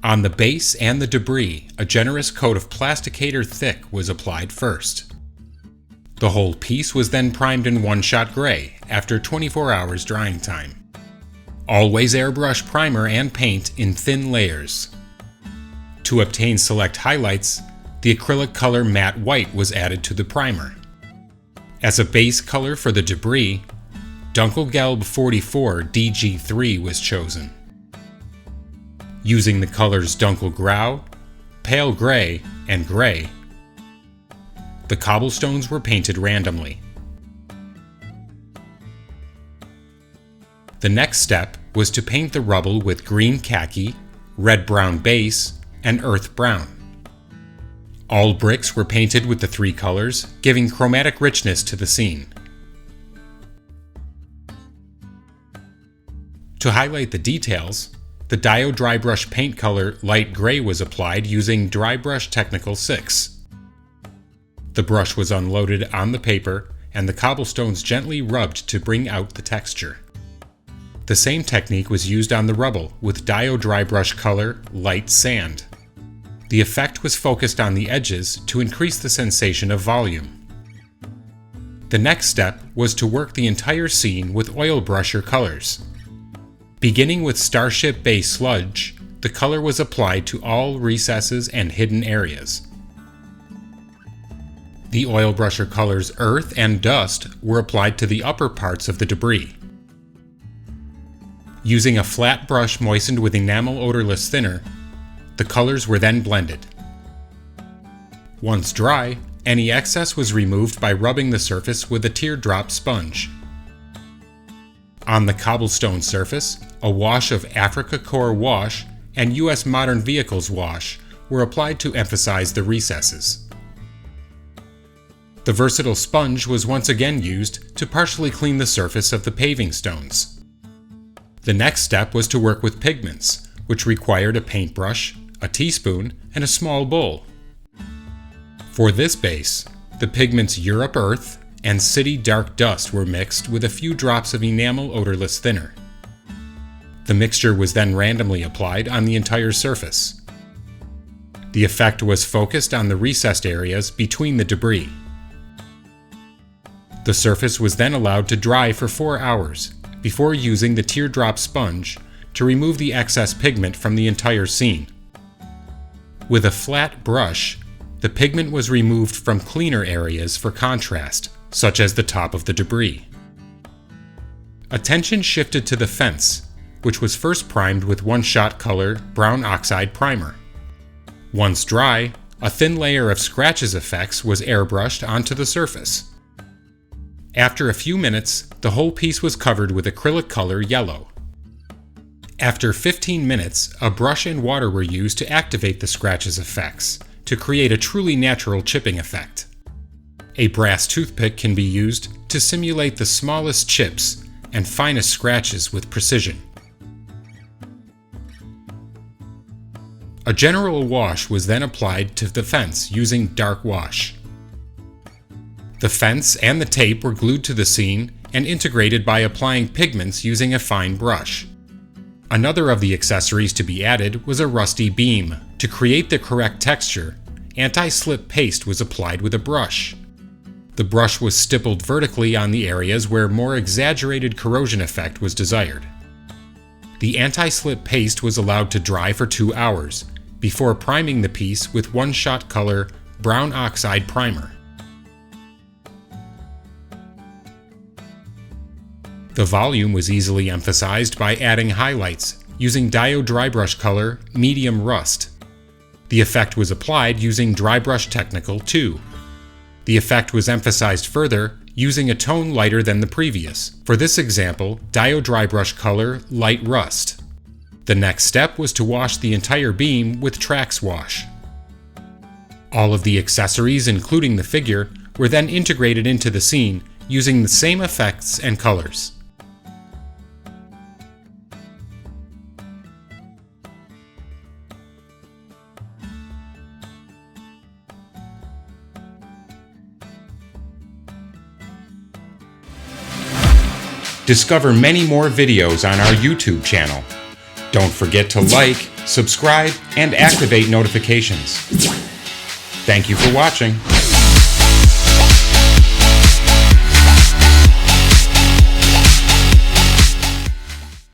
On the base and the debris, a generous coat of Plasticator thick was applied first. The whole piece was then primed in one-shot gray after 24 hours drying time. Always airbrush primer and paint in thin layers. To obtain select highlights, the acrylic color matte white was added to the primer. As a base color for the debris, Dunkelgelb 44 DG3 was chosen. Using the colors Dunkelgrau, Pale Gray, and Gray, the cobblestones were painted randomly. The next step was to paint the rubble with green khaki, red-brown base, and earth brown. All bricks were painted with the three colors, giving chromatic richness to the scene. To highlight the details, the Dio Drybrush paint color light gray was applied using Drybrush Technical 6. The brush was unloaded on the paper and the cobblestones gently rubbed to bring out the texture. The same technique was used on the rubble with Dio Drybrush color light sand. The effect was focused on the edges to increase the sensation of volume. The next step was to work the entire scene with Oilbrusher colors. Beginning with Starship Bay Sludge, the color was applied to all recesses and hidden areas. The Oilbrusher colors Earth and Dust were applied to the upper parts of the debris. Using a flat brush moistened with enamel odorless thinner, the colors were then blended. Once dry, any excess was removed by rubbing the surface with a teardrop sponge. On the cobblestone surface, a wash of Africa Core Wash and US Modern Vehicles Wash were applied to emphasize the recesses. The versatile sponge was once again used to partially clean the surface of the paving stones. The next step was to work with pigments, which required a paintbrush, a teaspoon, and a small bowl. For this base, the pigments Europe Earth and City Dark Dust were mixed with a few drops of enamel odorless thinner. The mixture was then randomly applied on the entire surface. The effect was focused on the recessed areas between the debris. The surface was then allowed to dry for 4 hours before using the teardrop sponge to remove the excess pigment from the entire scene. With a flat brush, the pigment was removed from cleaner areas for contrast, such as the top of the debris. Attention shifted to the fence, which was first primed with one-shot color brown oxide primer. Once dry, a thin layer of scratches effects was airbrushed onto the surface. After a few minutes, the whole piece was covered with acrylic color yellow. After 15 minutes, a brush and water were used to activate the scratches effects, to create a truly natural chipping effect. A brass toothpick can be used to simulate the smallest chips and finest scratches with precision. A general wash was then applied to the fence using dark wash. The fence and the tape were glued to the scene and integrated by applying pigments using a fine brush. Another of the accessories to be added was a rusty beam. To create the correct texture, anti-slip paste was applied with a brush. The brush was stippled vertically on the areas where more exaggerated corrosion effect was desired. The anti-slip paste was allowed to dry for 2 hours before priming the piece with one-shot color brown oxide primer. The volume was easily emphasized by adding highlights using Dio Drybrush color medium rust. The effect was applied using Drybrush Technical 2. The effect was emphasized further using a tone lighter than the previous. For this example, Dio Drybrush color light rust. The next step was to wash the entire beam with Trax wash. All of the accessories, including the figure, were then integrated into the scene using the same effects and colors. Discover many more videos on our YouTube channel. Don't forget to like, subscribe, and activate notifications. Thank you for watching.